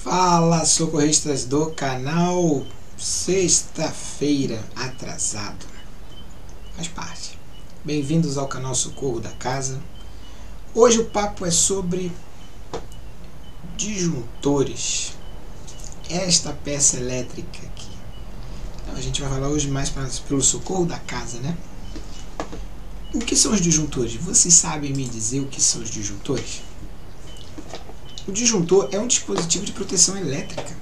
Fala, socorristas do canal. Sexta-feira atrasado. Faz parte. Bem-vindos ao canal Socorro da Casa. Hoje o papo é sobre disjuntores. Esta peça elétrica aqui. Então a gente vai falar hoje mais pelo Socorro da Casa, né? O que são os disjuntores? Vocês sabem me dizer o que são os disjuntores? O disjuntor é um dispositivo de proteção elétrica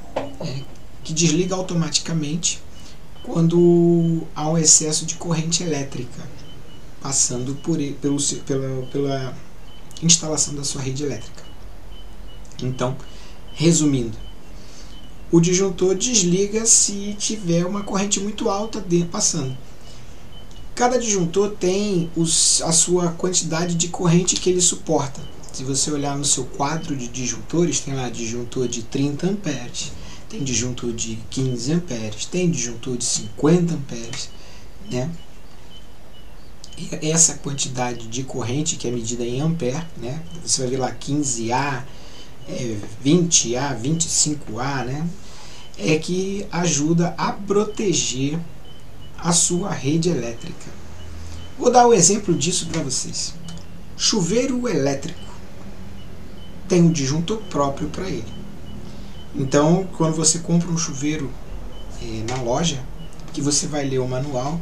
que desliga automaticamente quando há um excesso de corrente elétrica passando pela instalação da sua rede elétrica. Então, resumindo, o disjuntor desliga se tiver uma corrente muito alta passando. Cada disjuntor tem a sua quantidade de corrente que ele suporta. Se você olhar no seu quadro de disjuntores, tem lá disjuntor de 30 amperes, tem disjuntor de 15 amperes, tem disjuntor de 50 amperes, né? E essa quantidade de corrente, que é medida em ampere, né? Você vai ver lá 15A, 20A, 25A, né? É que ajuda a proteger a sua rede elétrica. Vou dar um exemplo disso para vocês. Chuveiro elétrico tem um disjuntor próprio para ele. Então, quando você compra um chuveiro na loja, que você vai ler o manual,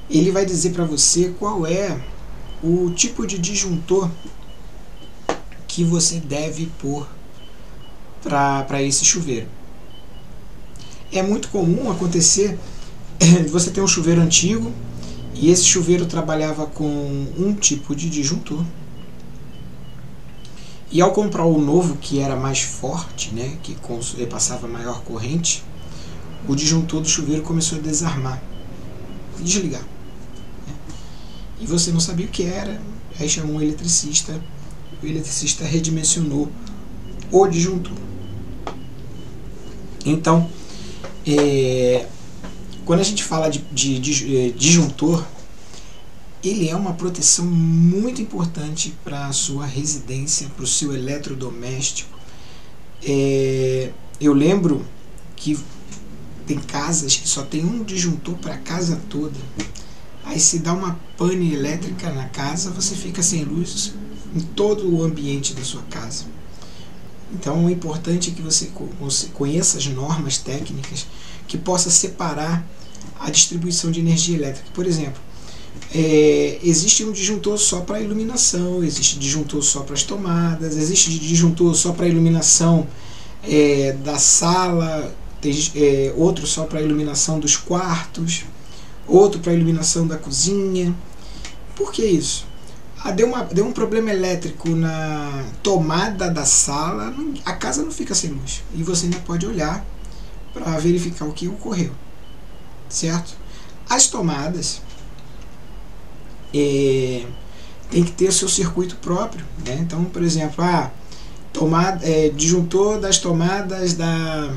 ele vai dizer para você qual é o tipo de disjuntor que você deve pôr para esse chuveiro. É muito comum acontecer você ter um chuveiro antigo e esse chuveiro trabalhava com um tipo de disjuntor. E ao comprar o novo, que era mais forte, né, que passava maior corrente, o disjuntor do chuveiro começou a desarmar, desligar. E você não sabia o que era, aí chamou um eletricista, o eletricista redimensionou o disjuntor. Então, quando a gente fala de disjuntor, ele é uma proteção muito importante para a sua residência, para o seu eletrodoméstico. Eu lembro que tem casas que só tem um disjuntor para a casa toda. Aí se dá uma pane elétrica na casa, você fica sem luz em todo o ambiente da sua casa. Então é importante que você conheça as normas técnicas que possa separar a distribuição de energia elétrica. Por exemplo, existe um disjuntor só para iluminação, existe disjuntor só para as tomadas, existe disjuntor só para iluminação da sala, tem outro só para iluminação dos quartos, outro para iluminação da cozinha. Por que isso? Deu um problema elétrico na tomada da sala, a casa não fica sem luz e você ainda pode olhar para verificar o que ocorreu, certo? As tomadas tem que ter o seu circuito próprio, né? Então, por exemplo, disjuntor das tomadas da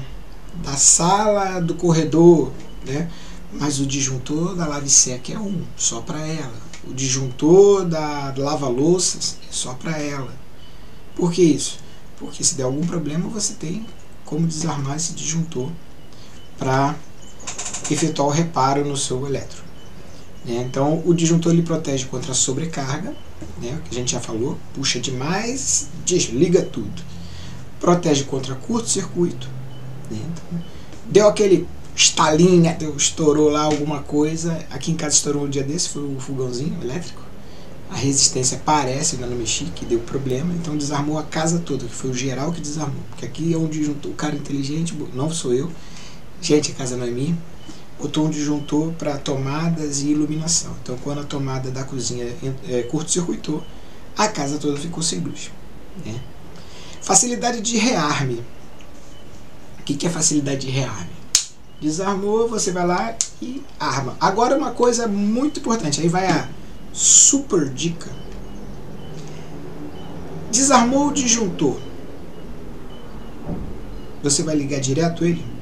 sala do corredor, né? Mas o disjuntor da lave-seca é só para ela. O disjuntor da lava-louças é só para ela. Por que isso? Porque se der algum problema, você tem como desarmar esse disjuntor para efetuar o reparo no seu eletro. Então o disjuntor ele protege contra a sobrecarga, né, que a gente já falou, puxa demais, desliga tudo. Protege contra curto-circuito, né, então, deu aquele estalinho, estourou lá alguma coisa. Aqui em casa estourou um dia desse, foi o fogãozinho elétrico. A resistência parece, ainda não mexi, que deu problema, então desarmou a casa toda, que foi o geral que desarmou. Porque aqui é um disjuntor, o cara inteligente, não sou eu, gente, a casa não é minha. Botou um disjuntor para tomadas e iluminação. Então, quando a tomada da cozinha curto-circuitou, a casa toda ficou sem luz, né? Facilidade de rearme. O que é facilidade de rearme? Desarmou, você vai lá e arma. Agora, uma coisa muito importante, aí vai a super dica. Desarmou o disjuntor, você vai ligar direto ele?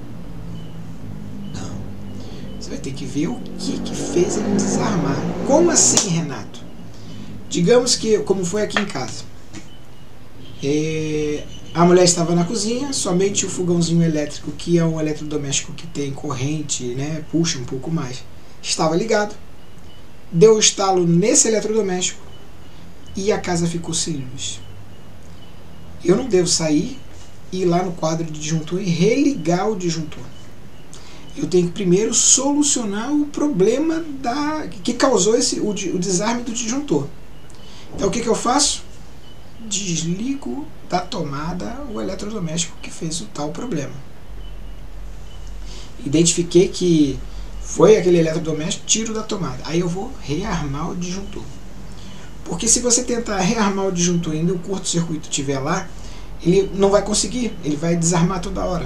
Vai ter que ver o que fez ele desarmar. Como assim, Renato? Digamos que, como foi aqui em casa, A mulher estava na cozinha, somente o fogãozinho elétrico, que é um eletrodoméstico que tem corrente, né, puxa um pouco mais, estava ligado. Deu estalo nesse eletrodoméstico e a casa ficou sem luz. Eu não devo sair, ir lá no quadro de disjuntor e religar o disjuntor. Eu tenho que primeiro solucionar o problema que causou o desarme do disjuntor. Então o que eu faço? Desligo da tomada o eletrodoméstico que fez o tal problema. Identifiquei que foi aquele eletrodoméstico, tiro da tomada. Aí eu vou rearmar o disjuntor. Porque se você tentar rearmar o disjuntor e ainda o curto-circuito estiver lá, ele não vai conseguir, ele vai desarmar toda hora.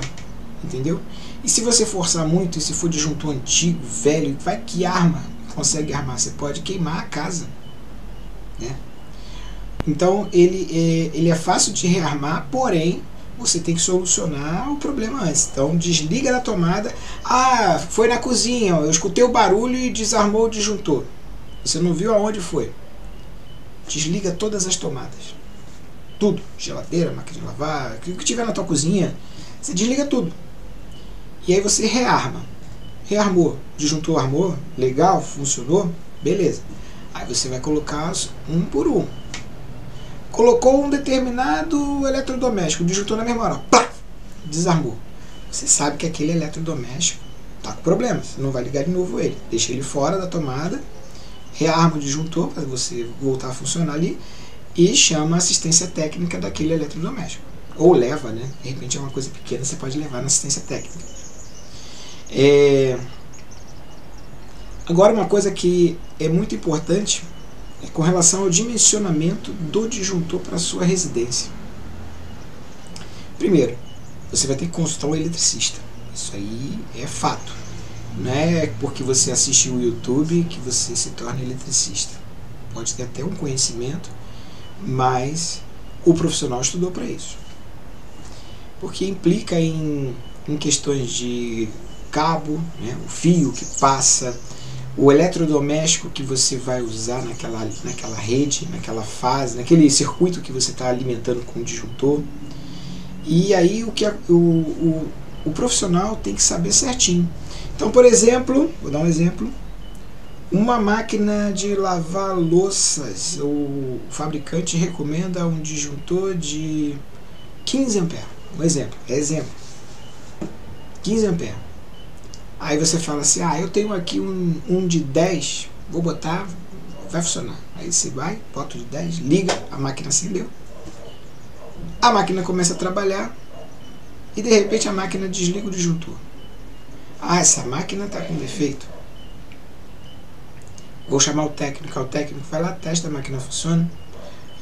Entendeu? E se você forçar muito, e se for disjuntor antigo, velho, vai que arma, consegue armar, você pode queimar a casa, né? Então ele é fácil de rearmar, porém você tem que solucionar o problema antes. Então desliga da tomada. Ah, foi na cozinha, eu escutei o barulho e desarmou o disjuntor. Você não viu aonde foi. Desliga todas as tomadas. Tudo, geladeira, máquina de lavar, o que tiver na tua cozinha, você desliga tudo. E aí você rearma. Rearmou, o disjuntor armou, legal, funcionou, beleza. Aí você vai colocar um por um. Colocou um determinado eletrodoméstico, o disjuntor na mesma hora, pá, desarmou. Você sabe que aquele eletrodoméstico está com problema, você não vai ligar de novo ele. Deixa ele fora da tomada, rearma o disjuntor para você voltar a funcionar ali e chama a assistência técnica daquele eletrodoméstico. Ou leva, né? De repente é uma coisa pequena, você pode levar na assistência técnica. Agora uma coisa que é muito importante é com relação ao dimensionamento do disjuntor para a sua residência. Primeiro, você vai ter que consultar um eletricista. Isso aí é fato. Não é porque você assiste o YouTube que você se torna eletricista. Pode ter até um conhecimento, mas o profissional estudou para isso. Porque implica em questões de cabo, né, o fio que passa, o eletrodoméstico que você vai usar naquela rede, naquela fase, naquele circuito que você está alimentando com o disjuntor. E aí o profissional tem que saber certinho. Então, por exemplo, vou dar um exemplo, uma máquina de lavar louças, o fabricante recomenda um disjuntor de 15 amperes. Um exemplo, 15 amperes. Aí você fala assim, eu tenho aqui um de 10, vou botar, vai funcionar. Aí você vai, bota o de 10, liga, a máquina acendeu. A máquina começa a trabalhar e de repente a máquina desliga o disjuntor. Essa máquina está com defeito. Vou chamar o técnico vai lá, testa, a máquina funciona.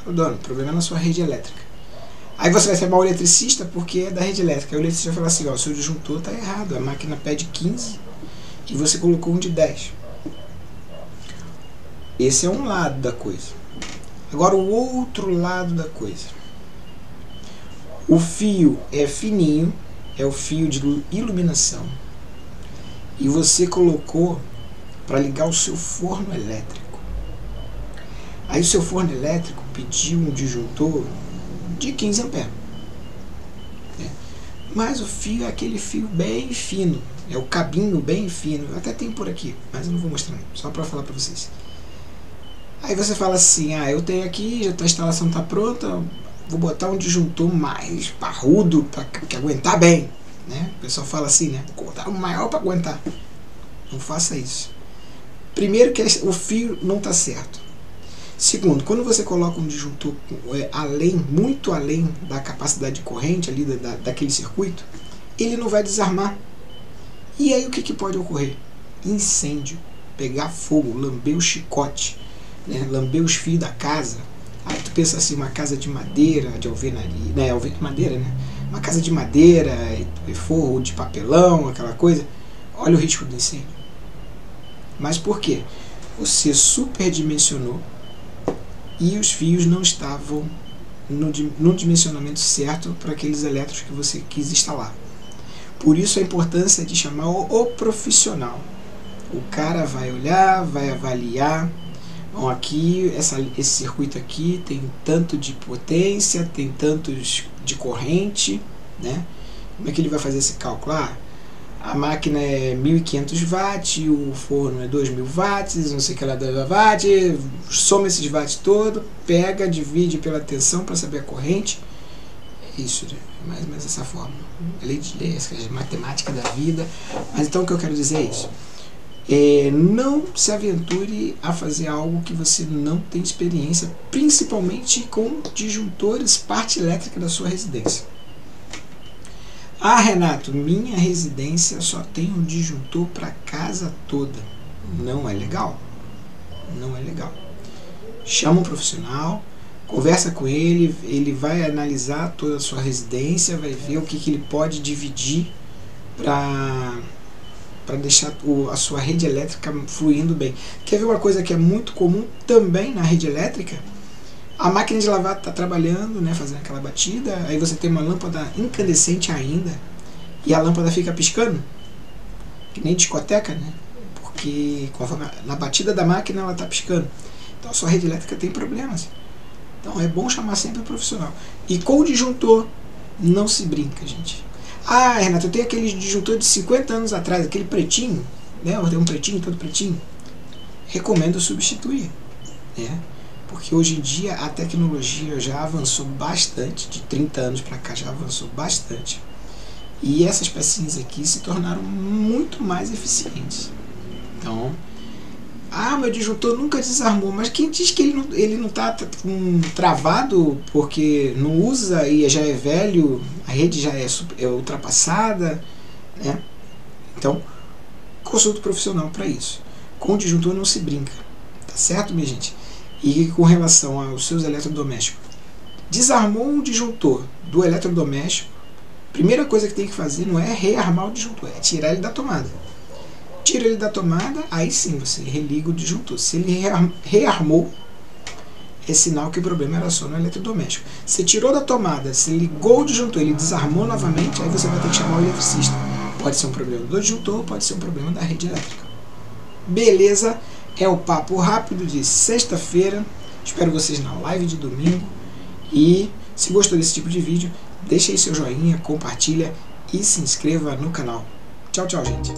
Dono, o problema é na sua rede elétrica. Aí você vai chamar o eletricista porque é da rede elétrica. Aí o eletricista vai falar assim, o seu disjuntor está errado, a máquina pede 15 e você colocou um de 10. Esse é um lado da coisa. Agora o outro lado da coisa. O fio é fininho, é o fio de iluminação. E você colocou para ligar o seu forno elétrico. Aí o seu forno elétrico pediu um disjuntor de 15 amperes. Mas o fio é aquele fio bem fino, é o cabinho bem fino. Eu até tenho por aqui, mas eu não vou mostrar, só para falar para vocês. Aí você fala assim, eu tenho aqui, a instalação está pronta, vou botar um disjuntor mais parrudo para que aguentar bem, né? O pessoal fala assim, né? Vou botar um maior para aguentar. Não faça isso. Primeiro que o fio não está certo. Segundo, quando você coloca um disjuntor muito além da capacidade de corrente ali daquele circuito, ele não vai desarmar. E aí o que pode ocorrer? Incêndio, pegar fogo, lamber o chicote, né? Lamber os fios da casa. Aí tu pensa assim, uma casa de madeira, de alvenaria, né? Madeira, né? Uma casa de madeira, forro de papelão, aquela coisa. Olha o risco do incêndio. Mas por quê? Você superdimensionou e os fios não estavam no dimensionamento certo para aqueles elétrons que você quis instalar. Por isso a importância de chamar o profissional. O cara vai olhar, vai avaliar. Bom, aqui esse circuito aqui tem tanto de potência, tem tantos de corrente, né? Como é que ele vai fazer esse cálculo? A máquina é 1.500 watts, o forno é 2.000 watts, não sei o que lá, watts, soma esses watts todo, pega, divide pela tensão para saber a corrente. Isso, mais ou menos dessa forma. É lei de leis, é matemática da vida. Mas então o que eu quero dizer é isso. Não se aventure a fazer algo que você não tem experiência, principalmente com disjuntores, parte elétrica da sua residência. Renato, minha residência só tem um disjuntor para casa toda. Não é legal. Não é legal. Chama um profissional, conversa com ele, ele vai analisar toda a sua residência, vai ver o que ele pode dividir para deixar a sua rede elétrica fluindo bem. Quer ver uma coisa que é muito comum também na rede elétrica? A máquina de lavar está trabalhando, né, fazendo aquela batida, aí você tem uma lâmpada incandescente ainda, e a lâmpada fica piscando, que nem discoteca, né? Porque conforme na batida da máquina ela está piscando. Então a sua rede elétrica tem problemas. Então é bom chamar sempre o profissional. E com o disjuntor, não se brinca, gente. Renato, eu tenho aquele disjuntor de 50 anos atrás, aquele pretinho, né? Eu tenho um pretinho, todo pretinho. Recomendo substituir, né? Porque hoje em dia a tecnologia já avançou bastante, de 30 anos para cá já avançou bastante. E essas pecinhas aqui se tornaram muito mais eficientes. Então, meu disjuntor nunca desarmou, mas quem diz que ele não está travado porque não usa e já é velho, a rede já é ultrapassada, né? Então, consulta o profissional para isso. Com o disjuntor não se brinca, tá certo, minha gente? E com relação aos seus eletrodomésticos, desarmou um disjuntor do eletrodoméstico, primeira coisa que tem que fazer não é rearmar o disjuntor, é tirar ele da tomada. Tira ele da tomada, aí sim você religa o disjuntor. Se ele rearmou, é sinal que o problema era só no eletrodoméstico. Você tirou da tomada, você ligou o disjuntor, ele desarmou novamente, aí você vai ter que chamar o eletricista. Pode ser um problema do disjuntor, pode ser um problema da rede elétrica. Beleza? É o papo rápido de sexta-feira. Espero vocês na live de domingo. E se gostou desse tipo de vídeo, deixa aí seu joinha, compartilha e se inscreva no canal. Tchau, tchau, gente.